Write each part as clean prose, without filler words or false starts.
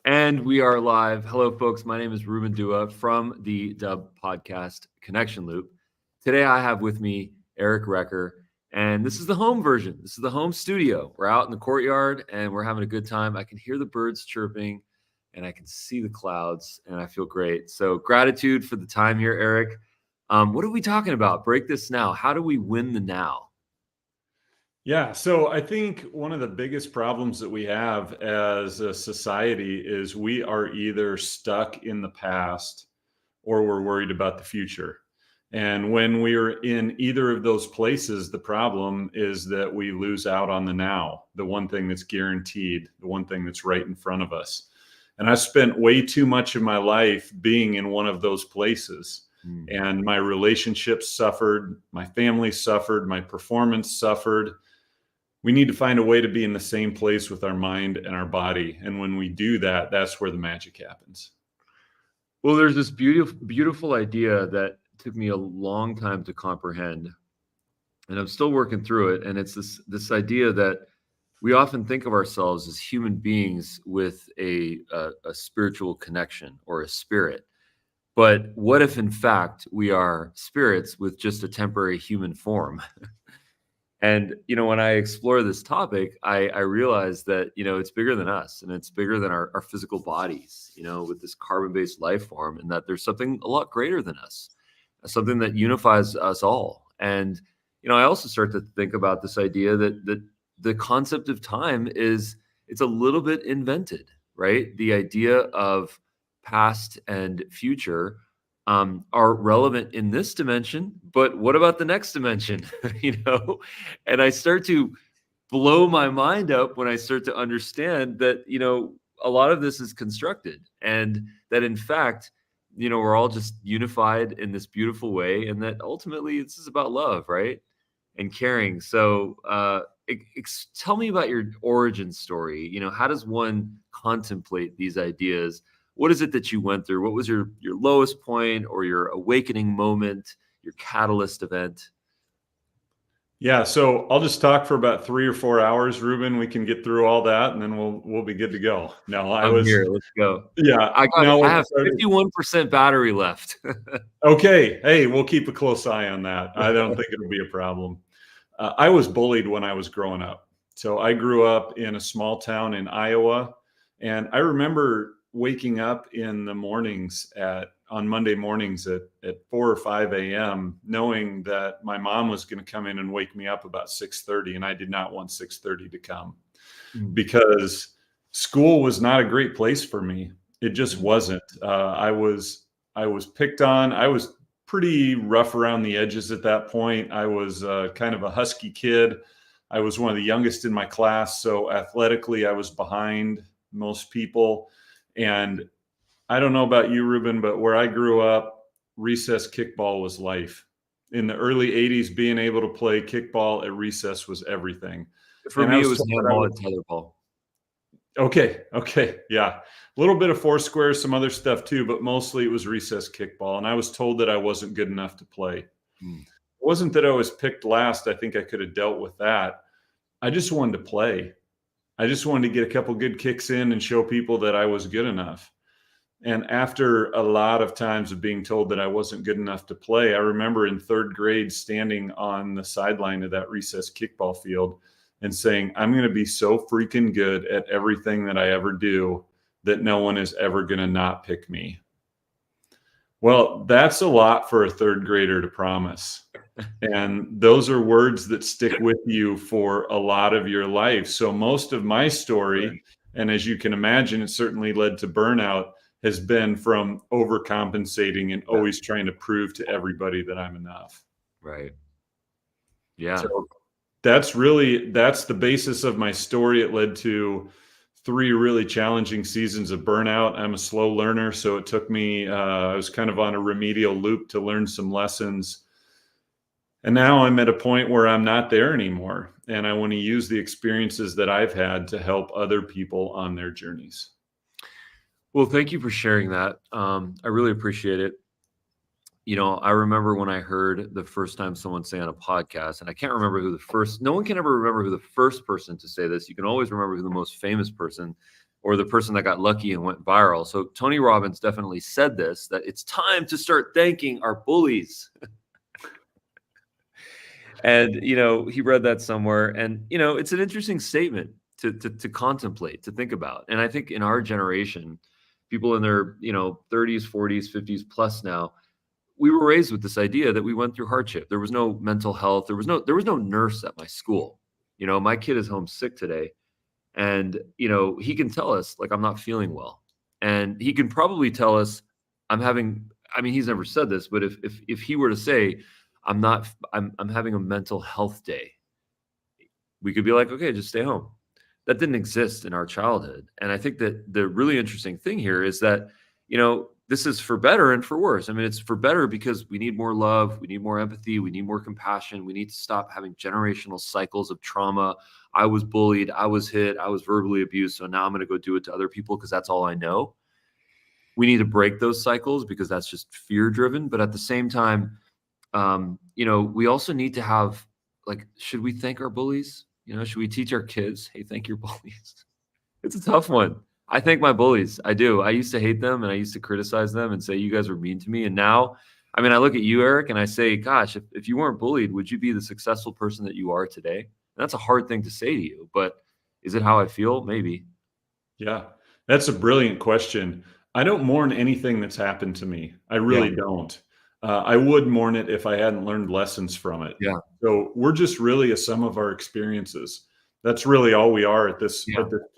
And we are live. Hello, folks. My name is Ruben Dua from the Dub Podcast Connection Loop. Today, I have with me Eric Recker, and this is the home version. This is the home studio. We're out in the courtyard, and we're having a good time. I can hear the birds chirping, and I can see the clouds, and I feel great. So, gratitude for the time here, Eric. What are we talking about? Break this now. How do we win the now? Yeah, so I think one of the biggest problems that we have as a society is we are either stuck in the past or we're worried about the future. And when we're in either of those places, the problem is that we lose out on the now, the one thing that's guaranteed, the one thing that's right in front of us. And I spent way too much of my life being in one of those places. And my relationships suffered, my family suffered, my performance suffered. We need to find a way to be in the same place with our mind and our body. And when we do that, that's where the magic happens. Well, there's this beautiful idea that took me a long time to comprehend, and I'm still working through it. And it's this idea that we often think of ourselves as human beings with a spiritual connection or a spirit. But what if, in fact, we are spirits with just a temporary human form? And, when I explore this topic, I realize that, it's bigger than us and it's bigger than our physical bodies, with this carbon-based life form, and that there's something a lot greater than us, something that unifies us all. And, I also start to think about this idea that the concept of time it's a little bit invented, right? The idea of past and future are relevant in this dimension, but what about the next dimension? And I start to blow my mind up when I start to understand that, a lot of this is constructed, and that in fact, we're all just unified in this beautiful way, and that ultimately this is about love, right? And caring. So tell me about your origin story. How does one contemplate these ideas? What is it that you went through? What was your lowest point or your awakening moment, your catalyst event? Yeah, so I'll just talk for about 3 or 4 hours, Ruben. We can get through all that, and then we'll be good to go. No, I'm here. Let's go. Yeah, I have 51% battery left. Okay. Hey, we'll keep a close eye on that. I don't think it'll be a problem. I was bullied when I was growing up. So I grew up in a small town in Iowa, and I remember waking up in the mornings on Monday mornings at 4 or 5 a.m., knowing that my mom was going to come in and wake me up about 6:30, and I did not want 6:30 to come because school was not a great place for me. It just wasn't. I was picked on. I was pretty rough around the edges at that point. I was kind of a husky kid. I was one of the youngest in my class, so athletically I was behind most people. And I don't know about you, Ruben, but where I grew up, recess kickball was life. In the early 80s, being able to play kickball at recess was everything. For me, it was handball and tetherball. Okay. Yeah. A little bit of foursquare, some other stuff too, but mostly it was recess kickball. And I was told that I wasn't good enough to play. It wasn't that I was picked last. I think I could have dealt with that. I just wanted to play. I just wanted to get a couple good kicks in and show people that I was good enough. And after a lot of times of being told that I wasn't good enough to play, I remember in 3rd grade standing on the sideline of that recess kickball field and saying, I'm going to be so freaking good at everything that I ever do that no one is ever going to not pick me. Well, that's a lot for a 3rd grader to promise. And those are words that stick with you for a lot of your life. So most of my story, and as you can imagine, it certainly led to burnout, has been from overcompensating and always trying to prove to everybody that I'm enough. Right. Yeah. So that's the basis of my story. It led to 3 really challenging seasons of burnout. I'm a slow learner, so it took me, I was kind of on a remedial loop to learn some lessons. And now I'm at a point where I'm not there anymore. And I want to use the experiences that I've had to help other people on their journeys. Well, thank you for sharing that. I really appreciate it. I remember when I heard the first time someone say on a podcast, and I can't remember no one can ever remember who the first person to say this. You can always remember who the most famous person or the person that got lucky and went viral. So Tony Robbins definitely said this, that it's time to start thanking our bullies. And, he read that somewhere, and, it's an interesting statement to contemplate, to think about. And I think in our generation, people in their, 30s, 40s, 50s plus now, we were raised with this idea that we went through hardship. There was no mental health. There was no nurse at my school. My kid is home sick today, and, he can tell us, like, I'm not feeling well. And he can probably tell us he's never said this, but if he were to say, I'm having a mental health day, we could be like, okay, just stay home. That didn't exist in our childhood. And I think that the really interesting thing here is that, this is for better and for worse. I mean, it's for better because we need more love, we need more empathy, we need more compassion. We need to stop having generational cycles of trauma. I was bullied, I was hit, I was verbally abused, so now I'm going to go do it to other people because that's all I know. We need to break those cycles because that's just fear driven. But at the same time, we also need to have, like, should we thank our bullies? Should we teach our kids, hey, thank your bullies? It's a tough one. I thank my bullies. I do. I used to hate them, and I used to criticize them and say, you guys were mean to me. And now, I look at you, Eric, and I say, gosh, if you weren't bullied, would you be the successful person that you are today? And that's a hard thing to say to you, but is it how I feel? Maybe. Yeah, that's a brilliant question. I don't mourn anything that's happened to me. I really don't. I would mourn it if I hadn't learned lessons from it. Yeah. So we're just really a sum of our experiences. That's really all we are at this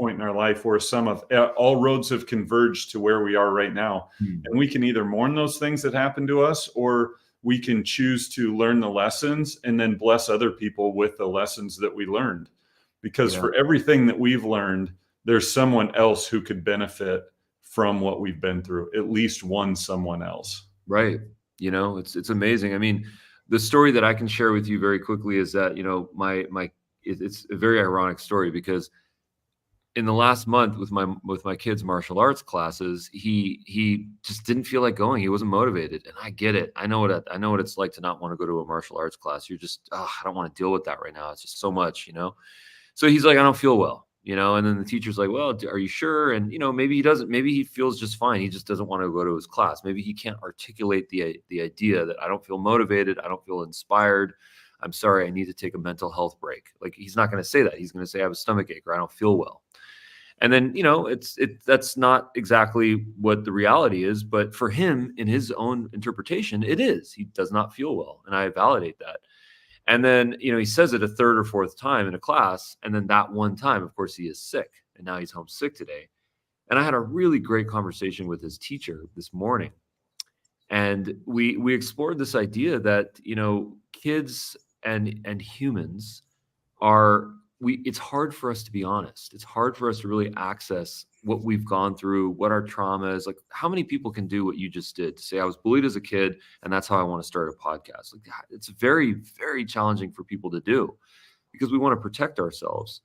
point in our life. We're a sum of all roads have converged to where we are right now. And we can either mourn those things that happened to us, or we can choose to learn the lessons and then bless other people with the lessons that we learned. Because for everything that we've learned, there's someone else who could benefit from what we've been through, at least one someone else. Right. It's amazing. The story that I can share with you very quickly is that, it's a very ironic story, because in the last month with my kids' martial arts classes, he just didn't feel like going. He wasn't motivated. And I get it. I know what it's like to not want to go to a martial arts class. You're just, I don't want to deal with that right now. It's just so much, So he's like, I don't feel well. And then the teacher's like, well, are you sure? And, maybe he doesn't, maybe he feels just fine. He just doesn't want to go to his class. Maybe he can't articulate the idea that I don't feel motivated. I don't feel inspired. I'm sorry, I need to take a mental health break. Like, he's not going to say that. He's going to say I have a stomach ache, or I don't feel well. And then, that's not exactly what the reality is, but for him, in his own interpretation, it is. He does not feel well. And I validate that. And then, he says it a third or fourth time in a class. And then that one time, of course, he is sick. And now he's home sick today. And I had a really great conversation with his teacher this morning. And we explored this idea that, kids and humans it's hard for us to be honest. It's hard for us to really access what we've gone through, what our trauma is. Like, how many people can do what you just did, to say I was bullied as a kid and that's how I want to start a podcast? Like, it's very, very challenging for people to do, because we want to protect ourselves.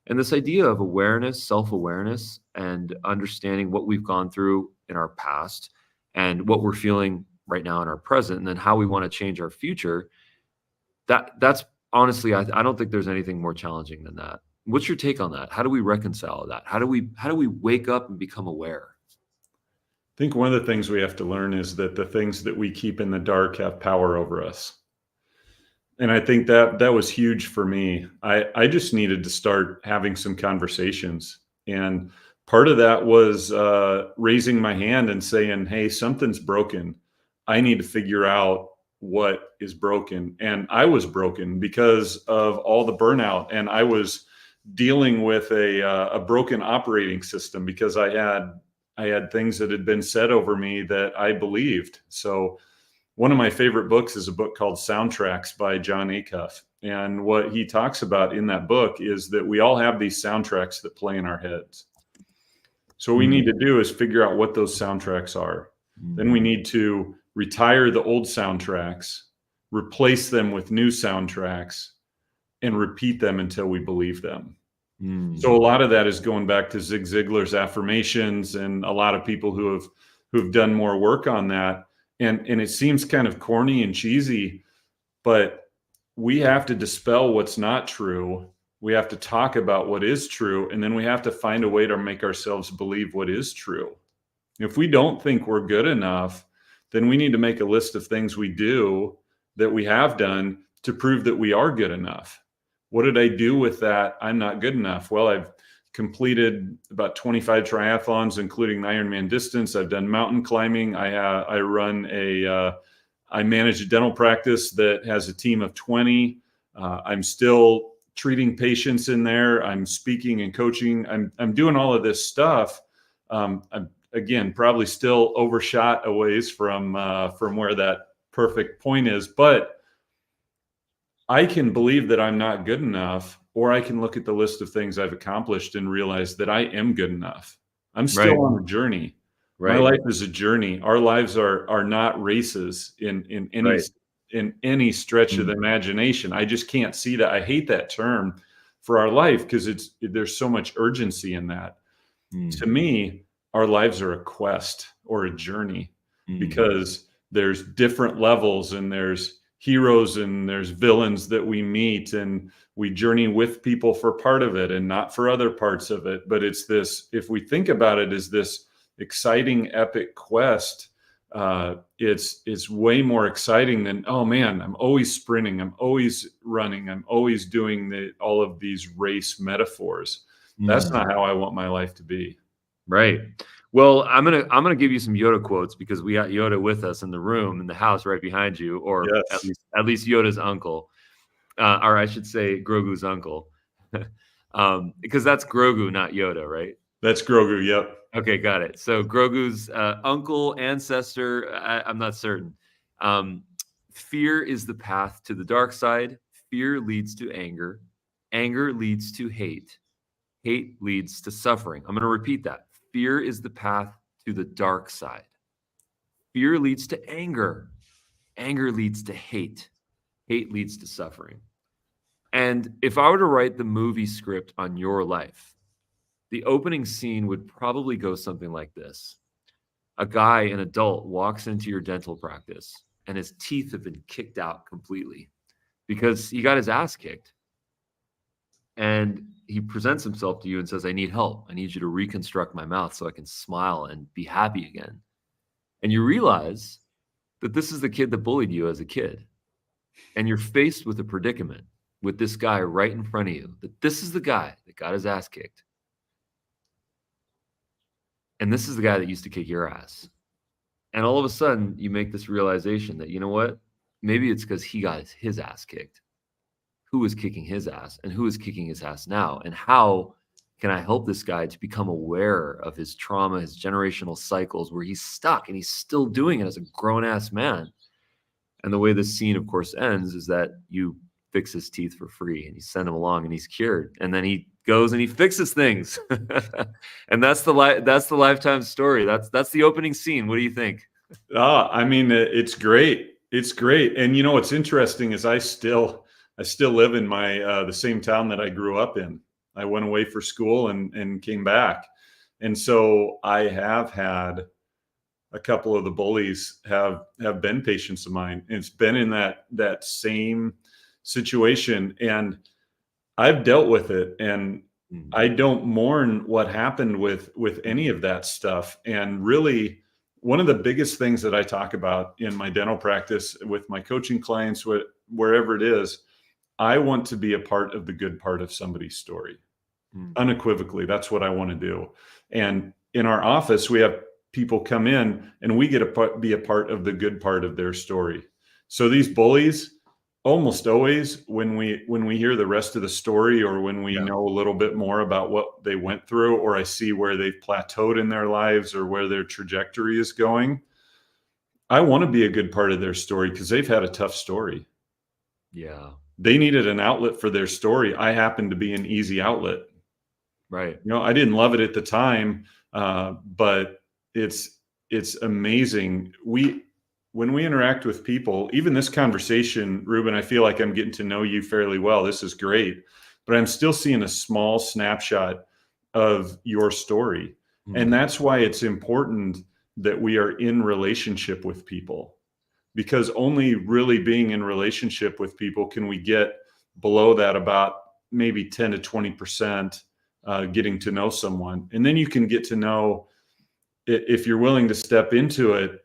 And this idea of awareness, self-awareness, and understanding what we've gone through in our past and what we're feeling right now in our present, and then how we want to change our future, that's honestly, I don't think there's anything more challenging than that. What's your take on that? How do we reconcile that? How do we wake up and become aware? I think one of the things we have to learn is that the things that we keep in the dark have power over us. And I think that was huge for me. I just needed to start having some conversations. And part of that was raising my hand and saying, hey, something's broken. I need to figure out what is broken. And I was broken because of all the burnout. And I was dealing with a broken operating system because I had things that had been said over me that I believed. So one of my favorite books is a book called Soundtracks by John Acuff. And what he talks about in that book is that we all have these soundtracks that play in our heads. So what we need to do is figure out what those soundtracks are. Then we need to retire the old soundtracks, replace them with new soundtracks, and repeat them until we believe them. So a lot of that is going back to Zig Ziglar's affirmations and a lot of people who've done more work on that. And it seems kind of corny and cheesy, but we have to dispel what's not true We have to talk about what is true, and then we have to find a way to make ourselves believe what is true. If we don't think we're good enough, then we need to make a list of things we do that we have done to prove that we are good enough. What did I do with that? I'm not good enough. Well, I've completed about 25 triathlons, including the Ironman distance. I've done mountain climbing. I manage a dental practice that has a team of 20. I'm still treating patients in there. I'm speaking and coaching. I'm doing all of this stuff. I'm, again, probably still overshot a ways from where that perfect point is, but I can believe that I'm not good enough, or I can look at the list of things I've accomplished and realize that I am good enough. I'm still on a journey. My life is a journey. Our lives are not races in any stretch of the imagination. I just can't see that. I hate that term for our life because there's so much urgency in that. To me, our lives are a quest or a journey because there's different levels, and there's heroes and there's villains that we meet, and we journey with people for part of it and not for other parts of it. But it's this, if we think about it as this exciting, epic quest, it's way more exciting than, oh man, I'm always sprinting, I'm always running, I'm always doing all of these race metaphors. That's not how I want my life to be. Right. Well, I'm gonna give you some Yoda quotes because we got Yoda with us in the room, in the house right behind you, or Yes. at least Yoda's uncle, or I should say Grogu's uncle, because that's Grogu, not Yoda, right? That's Grogu. Yep. Okay, got it. So Grogu's uncle, ancestor, I'm not certain. Fear is the path to the dark side. Fear leads to anger. Anger leads to hate. Hate leads to suffering. I'm going to repeat that. Fear is the path to the dark side. Fear leads to anger. Anger leads to hate. Hate leads to suffering. And if I were to write the movie script on your life, the opening scene would probably go something like this. A guy, an adult, walks into your dental practice and his teeth have been kicked out completely because he got his ass kicked. And he presents himself to you and says, I need help. I need you to reconstruct my mouth so I can smile and be happy again. And you realize that this is the kid that bullied you as a kid. And you're faced with a predicament with this guy right in front of you, that this is the guy that got his ass kicked. And this is the guy that used to kick your ass. And all of a sudden, you make this realization that, you know what? Maybe it's because he got his ass kicked. Who is kicking his ass, and who is kicking his ass now? And how can I help this guy to become aware of his trauma, his generational cycles where he's stuck and he's still doing it as a grown-ass man? And the way this scene, of course, ends is that you fix his teeth for free and you send him along and he's cured. And then he goes and he fixes things. And that's the lifetime story. That's the opening scene. What do you think? I mean, it's great. It's great. And you know, what's interesting is I still live in the same town that I grew up in. I went away for school and came back. And so I have had a couple of the bullies have been patients of mine. And it's been in that same situation. And I've dealt with it, and I don't mourn what happened with any of that stuff. And really, one of the biggest things that I talk about in my dental practice with my coaching clients, wherever it is, I want to be a part of the good part of somebody's story. Unequivocally, that's what I want to do. And in our office, we have people come in and we get to be a part of the good part of their story. So these bullies, almost always, when we hear the rest of the story, or when we know a little bit more about what they went through, or I see where they've plateaued in their lives or where their trajectory is going, I want to be a good part of their story because they've had a tough story. Yeah. They needed an outlet for their story. I happen to be an easy outlet. Right. You know, I didn't love it at the time, but it's amazing. When we interact with people, even this conversation, Ruben, I feel like I'm getting to know you fairly well. This is great, but I'm still seeing a small snapshot of your story. And that's why it's important that we are in relationship with people, because only really being in relationship with people can we get below that about maybe 10 to 20% getting to know someone. And then you can get to know, if you're willing to step into it,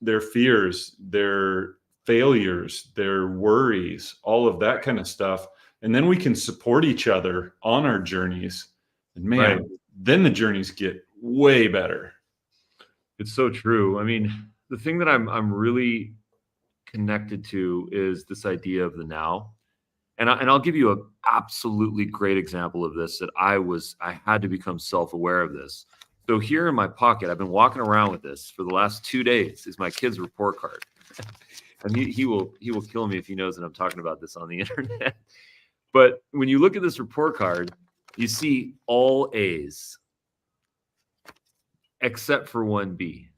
their fears, their failures, their worries, all of that kind of stuff. And then we can support each other on our journeys. And man, then the journeys get way better. It's so true. I mean, the thing that I'm really connected to is this idea of the now. And I'll give you an absolutely great example of this that I had to become self-aware of this. So here in my pocket, I've been walking around with this for the last 2 days, is my kid's report card. And he will kill me if he knows that I'm talking about this on the internet. But when you look at this report card, you see all A's except for one B,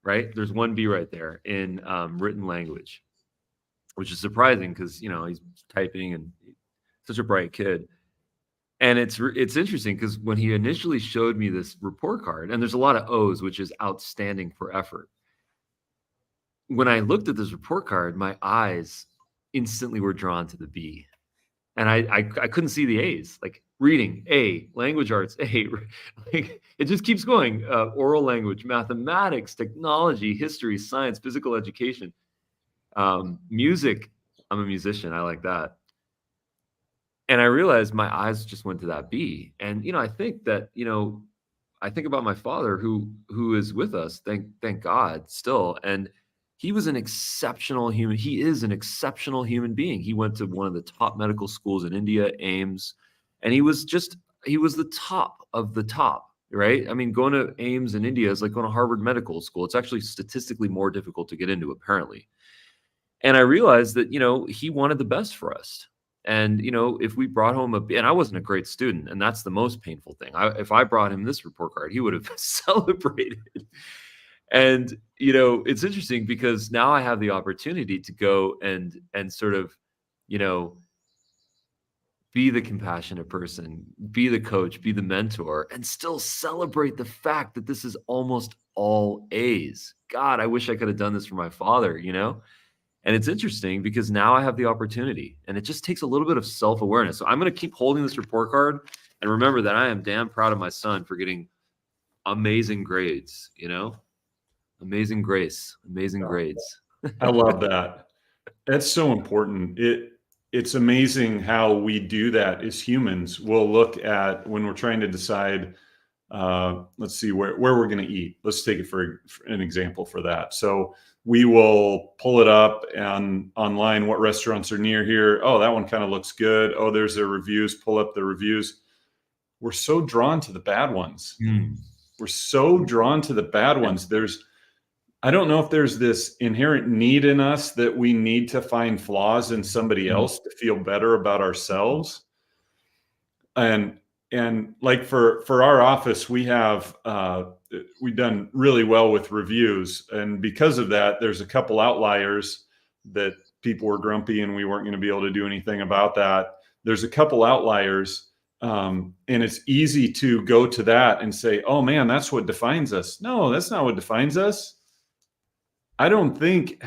right? There's one B right there in written language, which is surprising because, he's typing and such a bright kid. And it's interesting because when he initially showed me this report card, and there's a lot of O's, which is outstanding for effort. When I looked at this report card, my eyes instantly were drawn to the B. And I couldn't see the A's, like reading, A, language arts, A, like it just keeps going. Oral language, mathematics, technology, history, science, physical education, music. I'm a musician. I like that. And I realized my eyes just went to that B. And, I think that, I think about my father who is with us, thank God still. And he was an exceptional human. He is an exceptional human being. He went to one of the top medical schools in India, AIMS, and he was the top of the top, right? I mean, going to AIMS in India is like going to Harvard Medical School. It's actually statistically more difficult to get into, apparently. And I realized that, he wanted the best for us. And, if we brought home and I wasn't a great student, and that's the most painful thing. If I brought him this report card, he would have celebrated. And, it's interesting because now I have the opportunity to go and sort of, be the compassionate person, be the coach, be the mentor, and still celebrate the fact that this is almost all A's. God, I wish I could have done this for my father, And it's interesting because now I have the opportunity, and it just takes a little bit of self-awareness. So I'm going to keep holding this report card and remember that I am damn proud of my son for getting amazing grades, amazing grace, amazing grades. I love that. That's so important. It's amazing how we do that as humans. We'll look at when we're trying to decide, let's see where we're going to eat. Let's take it for an example for that. So we will pull it up and online, what restaurants are near here. Oh, that one kind of looks good. Oh, there's their reviews. Pull up the reviews. We're so drawn to the bad ones. We're so drawn to the bad ones. I don't know if there's this inherent need in us that we need to find flaws in somebody else to feel better about ourselves. And like for our office, we've done really well with reviews. And because of that, there's a couple outliers that people were grumpy and we weren't going to be able to do anything about that. There's a couple outliers. And it's easy to go to that and say, oh man, that's what defines us. No, that's not what defines us. I don't think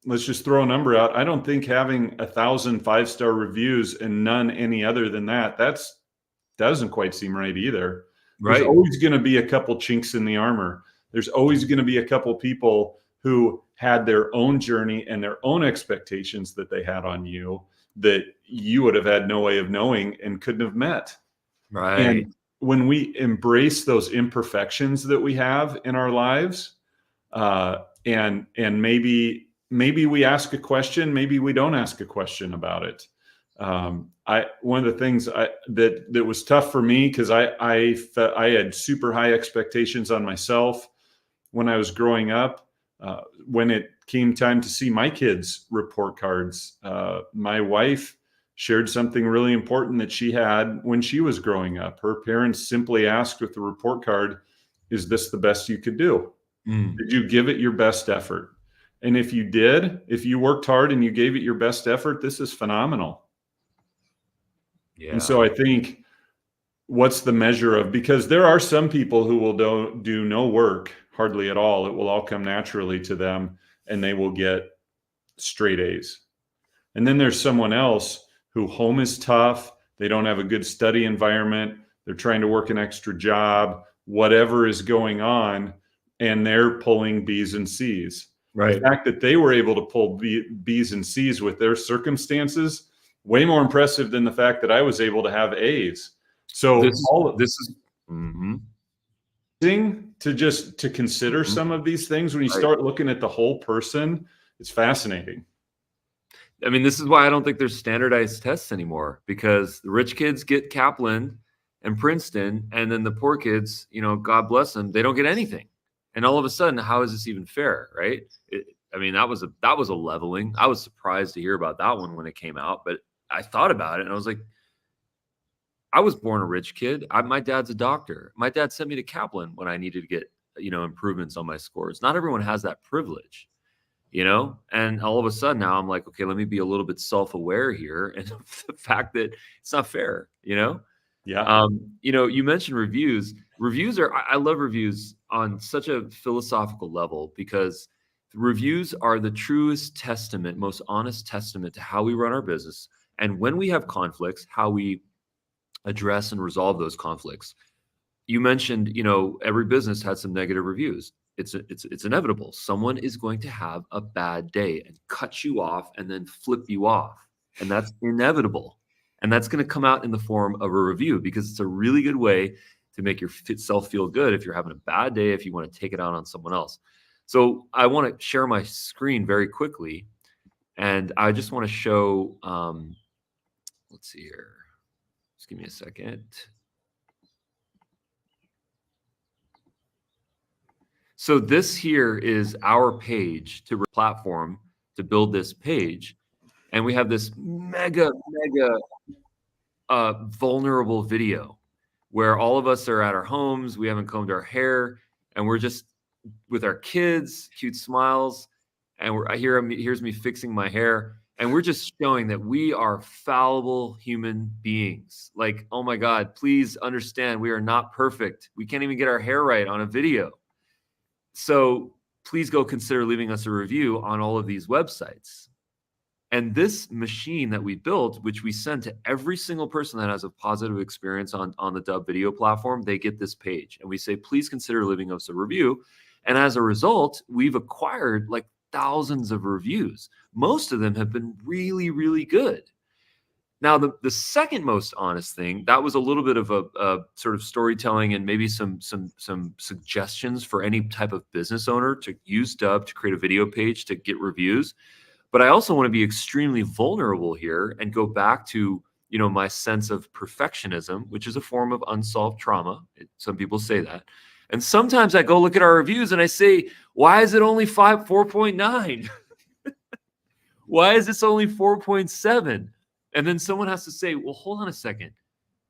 let's just throw a number out. I don't think having 1,000 5-star reviews and none any other than that doesn't quite seem right either. Right. There's always going to be a couple chinks in the armor. There's always going to be a couple people who had their own journey and their own expectations that they had on you that you would have had no way of knowing and couldn't have met. Right. And when we embrace those imperfections that we have in our lives, and maybe we ask a question, maybe we don't ask a question about it. One of the things that was tough for me, because I had super high expectations on myself when I was growing up. When it came time to see my kids' report cards, my wife shared something really important that she had when she was growing up. Her parents simply asked with the report card, "Is this the best you could do? Did you give it your best effort? And if you did, if you worked hard and you gave it your best effort, this is phenomenal." Yeah. And so I think what's the measure of, because there are some people who will do no work, hardly at all. It will all come naturally to them and they will get straight A's. And then there's someone else who home is tough, they don't have a good study environment, they're trying to work an extra job, whatever is going on, and they're pulling B's and C's. Right. The fact that they were able to pull B's and C's with their circumstances, way more impressive than the fact that I was able to have A's. So This is to consider some of these things when you start looking at the whole person, it's fascinating. I mean, this is why I don't think there's standardized tests anymore, because the rich kids get Kaplan and Princeton, and then the poor kids, you know, God bless them, they don't get anything. And all of a sudden, how is this even fair, right? I mean, that was a leveling. I was surprised to hear about that one when it came out, but I thought about it and I was like, I was born a rich kid. My dad's a doctor. My dad sent me to Kaplan when I needed to get, you know, improvements on my scores. Not everyone has that privilege, you know? And all of a sudden now I'm like, okay, let me be a little bit self-aware here. And the fact that it's not fair, you know? Yeah. You know, you mentioned reviews. I love reviews on such a philosophical level, because reviews are the truest testament, most honest testament to how we run our business. And when we have conflicts, how we address and resolve those conflicts. You mentioned, you know, every business has some negative reviews. It's inevitable. Someone is going to have a bad day and cut you off and then flip you off. And that's inevitable. And that's going to come out in the form of a review, because it's a really good way to make yourself feel good if you're having a bad day, if you want to take it out on someone else. So I want to share my screen very quickly. And I just want to show, let's see here. Just give me a second. So this here is our page to platform to build this page. And we have this mega vulnerable video where all of us are at our homes. We haven't combed our hair and we're just with our kids, cute smiles. And here's me fixing my hair. And we're just showing that we are fallible human beings. Like, oh my God, please understand, we are not perfect. We can't even get our hair right on a video. So please go consider leaving us a review on all of these websites. And this machine that we built, which we send to every single person that has a positive experience on the Dub video platform, they get this page. And we say, please consider leaving us a review. And as a result, we've acquired like thousands of reviews. Most of them have been really, really good. Now, the second most honest thing, that was a little bit of a sort of storytelling and maybe some suggestions for any type of business owner to use Dub to create a video page to get reviews. But I also want to be extremely vulnerable here and go back to, you know, my sense of perfectionism, which is a form of unsolved trauma. Some people say that. And sometimes I go look at our reviews and I say, why is it only 4.9? Why is this only 4.7? And then someone has to say, well, hold on a second.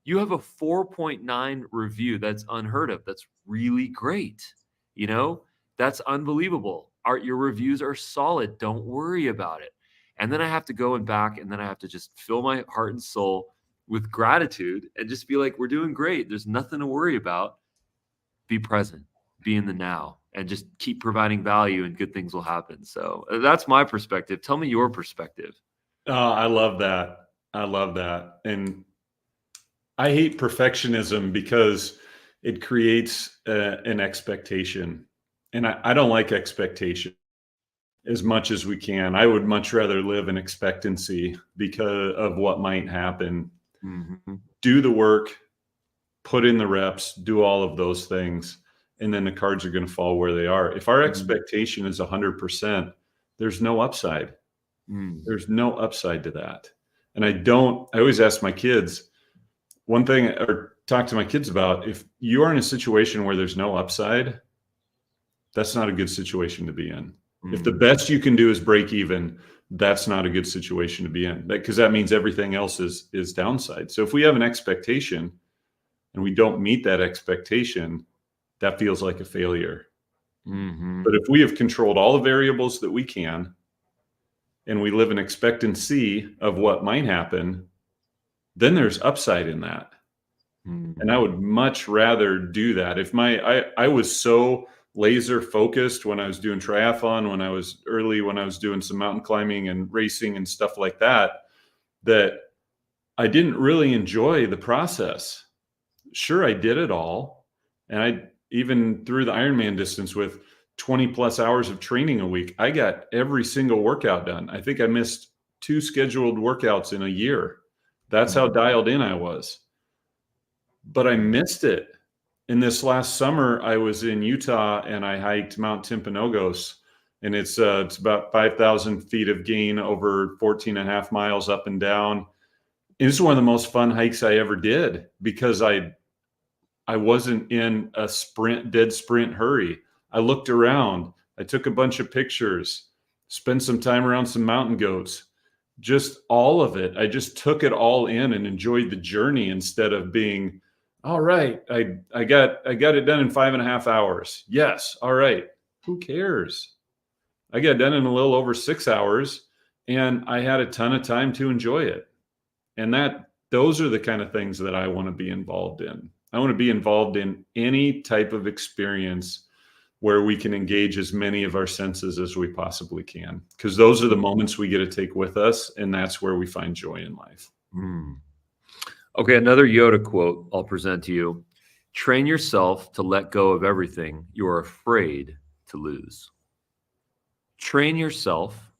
You have a 4.9 review. That's unheard of. That's really great. You know, that's unbelievable. Your reviews are solid. Don't worry about it. And then I have to go back and then I have to just fill my heart and soul with gratitude and just be like, we're doing great. There's nothing to worry about. Be present, be in the now, and just keep providing value and good things will happen. So that's my perspective. Tell me your perspective. I love that. I love that. And I hate perfectionism because it creates an expectation. And I don't like expectation as much as we can. I would much rather live in expectancy because of what might happen. Mm-hmm. Do the work, put in the reps, do all of those things, and then the cards are going to fall where they are. If our expectation is 100%, there's no upside. There's no upside to that. And I always ask my kids one thing, or talk to my kids about, if you are in a situation where there's no upside, that's not a good situation to be in. If the best you can do is break even, that's not a good situation to be in, because that means everything else is downside. So if we have an expectation and we don't meet that expectation, that feels like a failure. But if we have controlled all the variables that we can, and we live in expectancy of what might happen, then there's upside in that. And I would much rather do that. If I was so laser focused when I was doing triathlon, when I was doing some mountain climbing and racing and stuff like that, that I didn't really enjoy the process. Sure, I did it all. And I even through the Ironman distance with 20 plus hours of training a week, I got every single workout done. I think I missed 2 scheduled workouts in a year. That's how dialed in I was. But I missed it. In this last summer, I was in Utah and I hiked Mount Timpanogos, and it's about 5,000 feet of gain over 14 and a half miles up and down. It was one of the most fun hikes I ever did because I wasn't in a dead sprint hurry. I looked around, I took a bunch of pictures, spent some time around some mountain goats, just all of it. I just took it all in and enjoyed the journey instead of being, all right, I got it done in 5.5 hours. Yes. All right. Who cares? I got done in a little over 6 hours and I had a ton of time to enjoy it. And those are the kind of things that I want to be involved in. I want to be involved in any type of experience where we can engage as many of our senses as we possibly can, because those are the moments we get to take with us, and that's where we find joy in life. Okay, another Yoda quote I'll present to you. Train yourself to let go of everything you are afraid to lose. Train yourself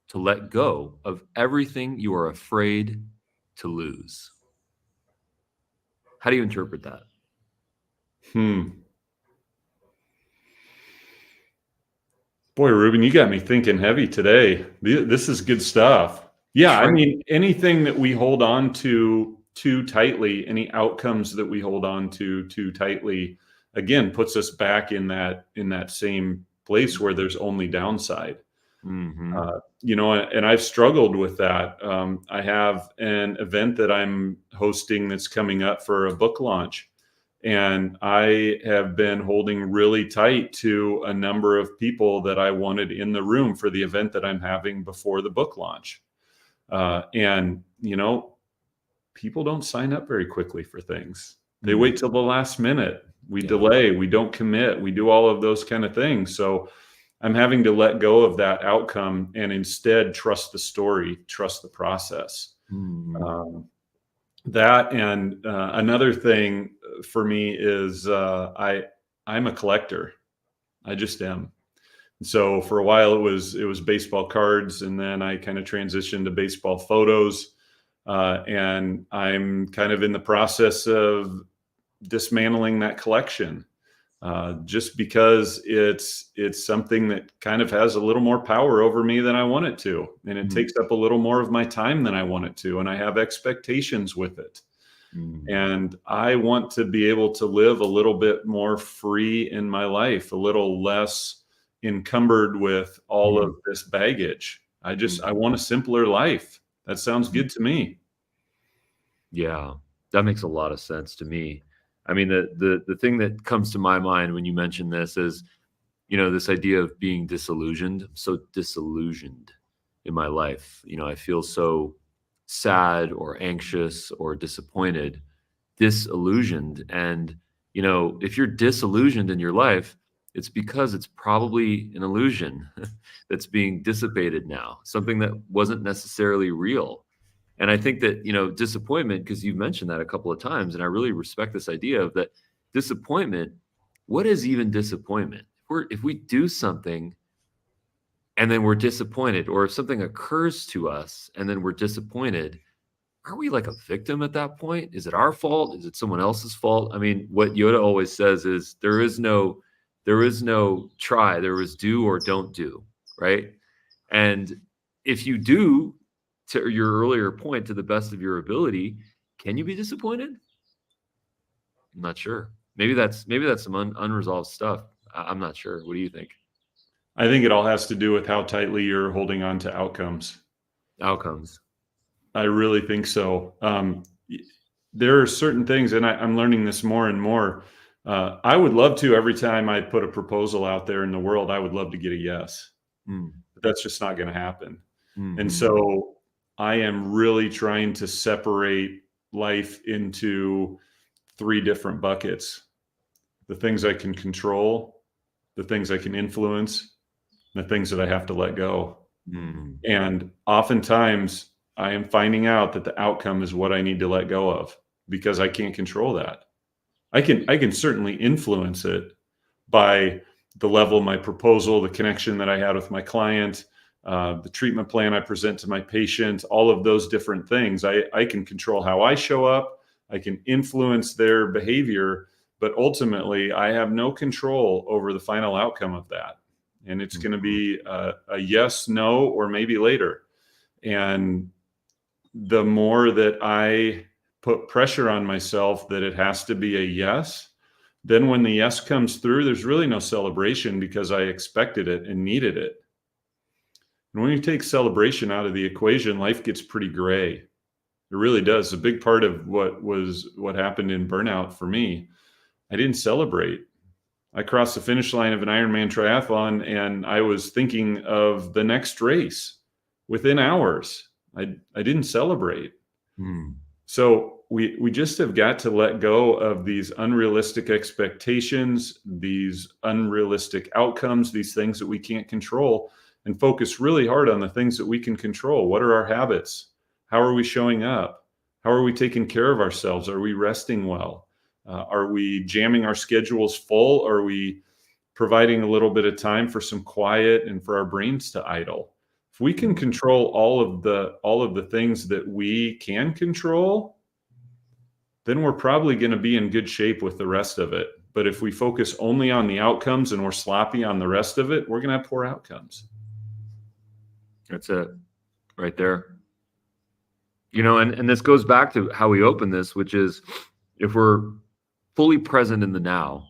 to let go of everything you are afraid to lose. How do you interpret that? Boy, Ruben, you got me thinking heavy today. This is good stuff. Yeah, I mean, anything that we hold on to too tightly, any outcomes that we hold on to too tightly, again, puts us back in that same place where there's only downside. You know, and I've struggled with that. I have an event that I'm hosting that's coming up for a book launch. And I have been holding really tight to a number of people that I wanted in the room for the event that I'm having before the book launch. And, you know, people don't sign up very quickly for things. They wait till the last minute. We delay, we don't commit, we do all of those kind of things. So I'm having to let go of that outcome and instead trust the story, trust the process. That and another thing for me is I'm a collector. I just am. So for a while it was baseball cards, and then I kind of transitioned to baseball photos, and I'm kind of in the process of dismantling that collection, just because it's something that kind of has a little more power over me than I want it to, and it takes up a little more of my time than I want it to, and I have expectations with it. And I want to be able to live a little bit more free in my life, a little less encumbered with all of this baggage. I want a simpler life. That sounds good to me. Yeah, that makes a lot of sense to me. I mean, the thing that comes to my mind when you mention this is, you know, this idea of being disillusioned. I'm so disillusioned in my life. You know, I feel so sad or anxious or disappointed, disillusioned. And, you know, if you're disillusioned in your life, it's because it's probably an illusion that's being dissipated now, something that wasn't necessarily real. And I think that, you know, disappointment, because you've mentioned that a couple of times, and I really respect this idea of that disappointment. What is even disappointment? If we do something and then we're disappointed, or if something occurs to us and then we're disappointed, are we like a victim at that point? Is it our fault? Is it someone else's fault? I mean, what Yoda always says is there is no try, there is do or don't do, right? And if you do, to your earlier point, to the best of your ability, can you be disappointed? I'm not sure. Maybe that's some unresolved stuff. I'm not sure. What do you think? I think it all has to do with how tightly you're holding on to outcomes. I really think so. There are certain things, and I'm learning this more and more. I would love to, every time I put a proposal out there in the world, I would love to get a yes. But that's just not going to happen. And so I am really trying to separate life into 3 different buckets: the things I can control, the things I can influence, and the things that I have to let go. And oftentimes I am finding out that the outcome is what I need to let go of, because I can't control that. I can certainly influence it by the level of my proposal, the connection that I had with my client, the treatment plan I present to my patient, all of those different things. I can control how I show up. I can influence their behavior, but ultimately I have no control over the final outcome of that. And it's going to be a yes, no, or maybe later. And the more that I put pressure on myself that it has to be a yes, then when the yes comes through, there's really no celebration because I expected it and needed it. And when you take celebration out of the equation, life gets pretty gray. It really does. A big part of what happened in burnout for me, I didn't celebrate. I crossed the finish line of an Ironman triathlon and I was thinking of the next race within hours. I didn't celebrate. So we just have got to let go of these unrealistic expectations, these unrealistic outcomes, these things that we can't control, and focus really hard on the things that we can control. What are our habits? How are we showing up? How are we taking care of ourselves? Are we resting well? Are we jamming our schedules full? Are we providing a little bit of time for some quiet and for our brains to idle? If we can control all of the things that we can control, then we're probably going to be in good shape with the rest of it. But if we focus only on the outcomes and we're sloppy on the rest of it, we're going to have poor outcomes. That's it right there. And this goes back to how we open this, which is if we're fully present in the now,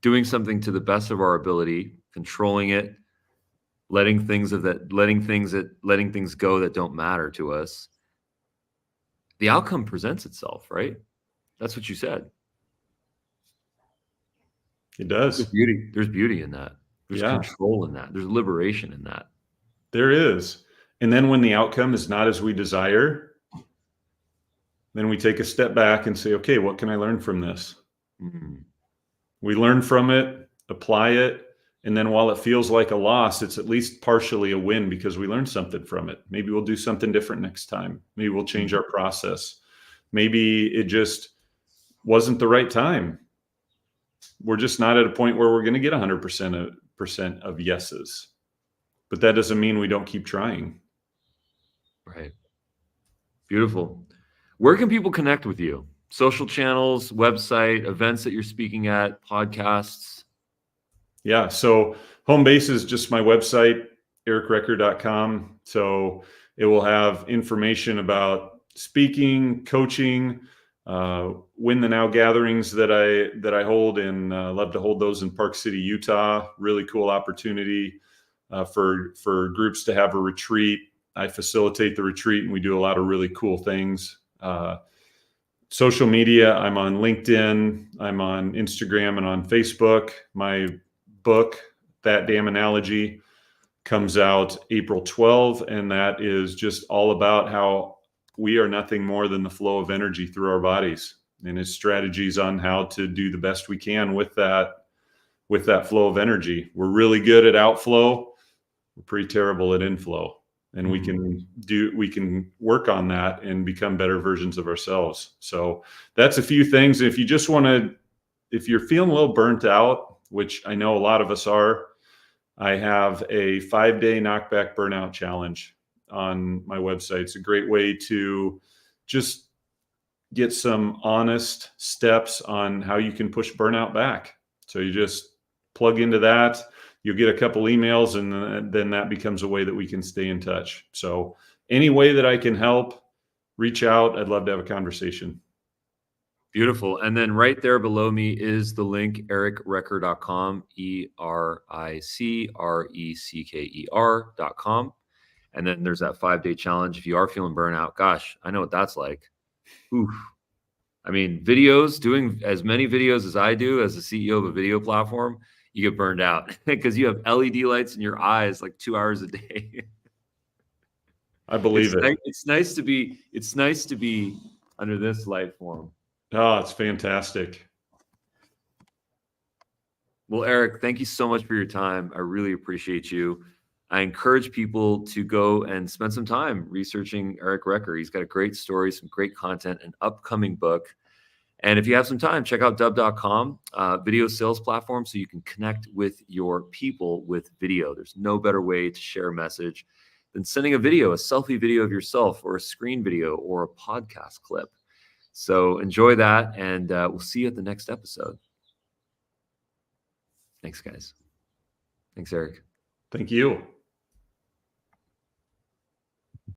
doing something to the best of our ability, controlling it, letting things go that don't matter to us, the outcome presents itself, right? That's what you said. It does. There's beauty in that. There's control in that. There's liberation in that. There is. And then when the outcome is not as we desire, then we take a step back and say, okay, what can I learn from this? We learn from it, apply it. And then while it feels like a loss, it's at least partially a win because we learned something from it. Maybe we'll do something different next time. Maybe we'll change our process. Maybe it just wasn't the right time. We're just not at a point where we're going to get 100% of yeses. But that doesn't mean we don't keep trying. Right. Beautiful. Where can people connect with you? Social channels, website, events that you're speaking at, podcasts? Yeah. So home base is just my website, ericrecker.com. So it will have information about speaking, coaching, Win the Now gatherings that I hold, and love to hold those in Park City, Utah. Really cool opportunity for groups to have a retreat. I facilitate the retreat and we do a lot of really cool things. Social media, I'm on LinkedIn, I'm on Instagram and on Facebook. My book, That Damn Analogy, comes out April 12th, and that is just all about how we are nothing more than the flow of energy through our bodies, and it's strategies on how to do the best we can with that flow of energy. We're really good at outflow. We're pretty terrible at inflow, and we can work on that and become better versions of ourselves. So that's a few things. If you just if you're feeling a little burnt out, which I know a lot of us are, I have a 5-day knockback burnout challenge on my website. It's a great way to just get some honest steps on how you can push burnout back. So you just plug into that. You'll get a couple emails, and then that becomes a way that we can stay in touch. So any way that I can help, reach out. I'd love to have a conversation. Beautiful. And then right there below me is the link, ericrecker.com, ERICRECKER.com. And then there's that 5-day challenge. If you are feeling burnout, gosh, I know what that's like. Oof. I mean, videos, doing as many videos as I do as the CEO of a video platform, you get burned out because you have LED lights in your eyes like 2 hours a day. I believe it. It's nice to be under this light form. Oh, it's fantastic. Well, Eric, thank you so much for your time. I really appreciate you. I encourage people to go and spend some time researching Eric Recker. He's got a great story, some great content, an upcoming book. And if you have some time, check out dub.com, video sales platform, so you can connect with your people with video. There's no better way to share a message than sending a video, a selfie video of yourself, or a screen video, or a podcast clip. So enjoy that, and we'll see you at the next episode. Thanks, guys. Thanks, Eric. Thank you.